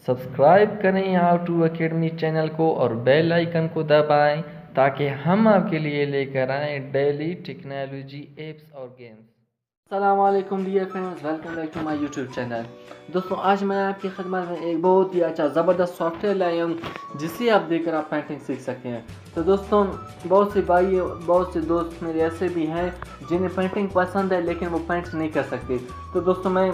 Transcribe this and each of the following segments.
Subscribe करें how to academy channel को और बेल आइकन को दबाएं ताकि हम आपके लिए लेकर आएँ डेली टेक्नोलॉजी एप्स और गेम्स। अस्सलाम वालेकुम dear friends, welcome back to my YouTube channel. दोस्तों, आज मैं आपकी खिदमत में एक बहुत ही अच्छा ज़बरदस्त सॉफ्टवेयर लाया हूँ जिसे आप देखकर आप पेंटिंग सीख सकते हैं। तो दोस्तों, बहुत से भाई, बहुत से दोस्त मेरे ऐसे भी हैं जिन्हें पेंटिंग पसंद है लेकिन वो पेंट नहीं कर सकते। तो दोस्तों, मैं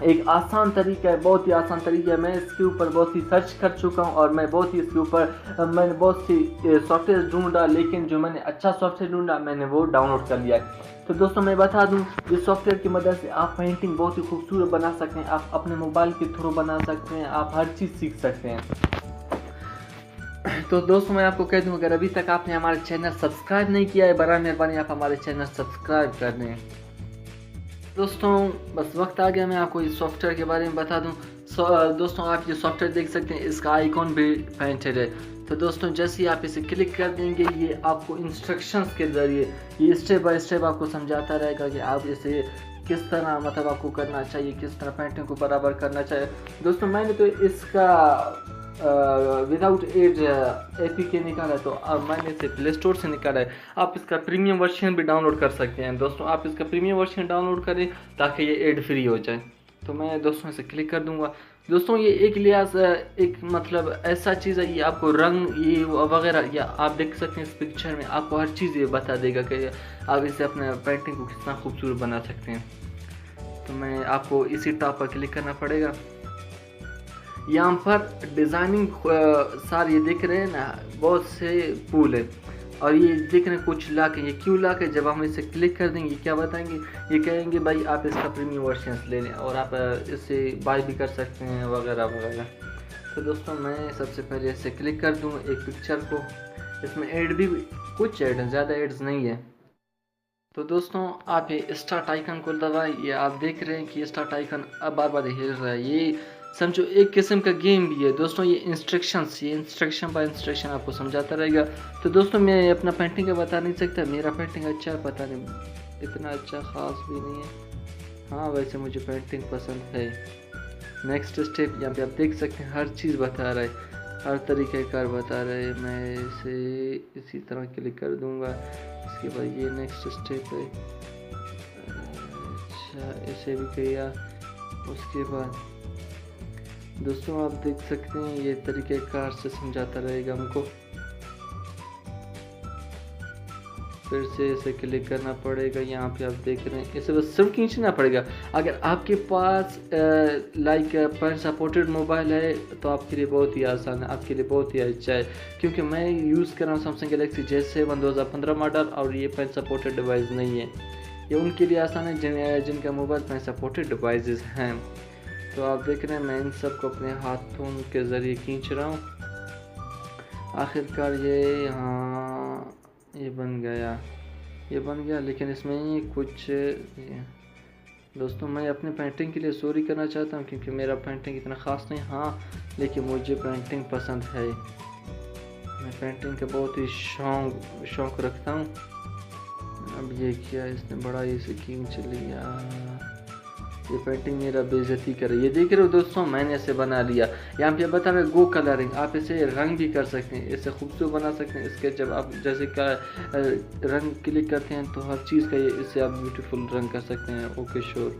एक आसान तरीका है, बहुत ही आसान तरीका है। मैं इसके ऊपर बहुत ही सर्च कर चुका हूँ और मैं बहुत ही इसके ऊपर मैंने बहुत सी सॉफ्टवेयर ढूंढा, लेकिन जो मैंने अच्छा सॉफ्टवेयर ढूंढा मैंने वो डाउनलोड कर लिया है। तो दोस्तों, मैं बता दूं, इस सॉफ्टवेयर की मदद से आप पेंटिंग बहुत ही खूबसूरत बना सकते हैं। आप अपने मोबाइल के थ्रू बना सकते हैं, आप हर चीज़ सीख सकते हैं। तो दोस्तों, मैं आपको कह दूं, अगर अभी तक आपने हमारे चैनल सब्सक्राइब नहीं किया है, बड़ा मेहरबानी आप हमारे चैनल सब्सक्राइब कर दें। दोस्तों, बस वक्त आ गया मैं आपको इस सॉफ्टवेयर के बारे में बता दूं। दोस्तों, आप ये सॉफ्टवेयर देख सकते हैं, इसका आइकॉन भी पेंटेड है। तो दोस्तों, जैसे ही आप इसे क्लिक कर देंगे, ये आपको इंस्ट्रक्शंस के ज़रिए ये स्टेप बाय स्टेप आपको समझाता रहेगा कि आप इसे किस तरह मतलब आपको करना चाहिए, किस तरह पेंटिंग को बराबर करना चाहिए। दोस्तों, मैंने तो इसका विदाउट एड APK निकाला है, तो अब मैंने इसे प्ले स्टोर से निकाला है। आप इसका प्रीमियम वर्जन भी डाउनलोड कर सकते हैं। दोस्तों, आप इसका प्रीमियम वर्जन डाउनलोड करें ताकि ये एड फ्री हो जाए। तो मैं दोस्तों इसे क्लिक कर दूंगा। दोस्तों, ये एक लिहाज एक मतलब ऐसा चीज़ है, ये आपको रंग ये वगैरह, या आप देख सकते हैं इस पिक्चर में आपको हर चीज़ ये बता देगा कि आप इसे अपने पेंटिंग को कितना खूबसूरत बना सकते हैं। तो मैं आपको इसी टॉप पर क्लिक करना पड़ेगा। यहाँ पर डिज़ाइनिंग सार ये दिख रहे हैं ना, बहुत से पूल है और ये दिख रहे हैं कुछ लाके। ये क्यों लाके, जब हम इसे क्लिक कर देंगे क्या बताएंगे, ये कहेंगे भाई आप इसका प्रीमियम वर्जन ले लें और आप इससे बाय भी कर सकते हैं वगैरह वगैरह। तो दोस्तों, मैं सबसे पहले इसे क्लिक कर दूँ एक पिक्चर को। इसमें एड भी कुछ एड है, ज़्यादा एड्स नहीं है। तो दोस्तों, आप ये स्टार्ट आइकन को दबाएं। ये आप देख रहे हैं कि स्टार्ट आइकन अब बार बार हिल रहा है। ये समझो एक किस्म का गेम भी है। दोस्तों, ये इंस्ट्रक्शन बाय इंस्ट्रक्शन आपको समझाता रहेगा। तो दोस्तों, मैं अपना पेंटिंग का बता नहीं सकता, मेरा पेंटिंग अच्छा है, पता नहीं इतना अच्छा ख़ास भी नहीं है। हाँ, वैसे मुझे पेंटिंग पसंद है। नेक्स्ट स्टेप यहाँ पे आप देख सकते हैं, हर चीज़ बता रहा है, हर तरीके कार बता रहा है। मैं इसे इसी तरह क्लिक कर दूँगा। इसके बाद ये नेक्स्ट स्टेप है। अच्छा, इसे भी किया। उसके बाद दोस्तों, आप देख सकते हैं ये तरीके कार से समझाता रहेगा हमको। फिर से इसे क्लिक करना पड़ेगा। यहाँ पे आप देख रहे हैं, इसे बस सिर्फ खींचना पड़ेगा। अगर आपके पास लाइक पेन सपोर्टेड मोबाइल है तो आपके लिए बहुत ही आसान है, आपके लिए बहुत ही अच्छा है, क्योंकि मैं यूज़ कर रहा हूँ सैमसंग गैलेक्सी J7 2015 मॉडल और ये पेन सपोर्टेड डिवाइस नहीं है। ये उनके लिए आसान है जिनका मोबाइल पेन सपोर्टेड डिवाइसेस हैं। तो आप देख रहे हैं, मैं इन सब को अपने हाथों के ज़रिए खींच रहा हूँ। आखिरकार ये ये बन गया, लेकिन इसमें कुछ दोस्तों, मैं अपने पेंटिंग के लिए सॉरी करना चाहता हूँ क्योंकि मेरा पेंटिंग इतना ख़ास नहीं। हाँ, लेकिन मुझे पेंटिंग पसंद है। मैं पेंटिंग का बहुत ही शौक़ रखता हूँ। अब ये किया इसने, बड़ा इसे खींच लिया। ये पेंटिंग मेरा बेइज्जती करे। ये देख रहे हो दोस्तों, मैंने इसे बना लिया। यहाँ पे बता रहे गो कलरिंग, आप इसे रंग भी कर सकते हैं, इसे खूबसूरत बना सकते हैं। इसके जब आप जैसे का रंग क्लिक करते हैं तो हर चीज़ का ये इससे आप ब्यूटीफुल रंग कर सकते हैं। ओके श्योर,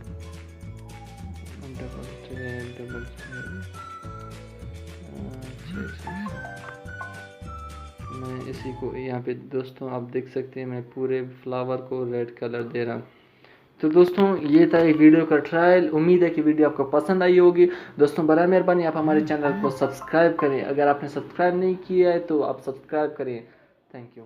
मैं इसी को यहाँ पे दोस्तों आप देख सकते हैं, मैं पूरे फ्लावर को रेड कलर दे रहा हूँ। तो दोस्तों, ये था एक वीडियो का ट्रायल। उम्मीद है कि वीडियो आपको पसंद आई होगी। दोस्तों, बड़ा मेहरबानी आप हमारे चैनल को सब्सक्राइब करें। अगर आपने सब्सक्राइब नहीं किया है तो आप सब्सक्राइब करें। Thank you.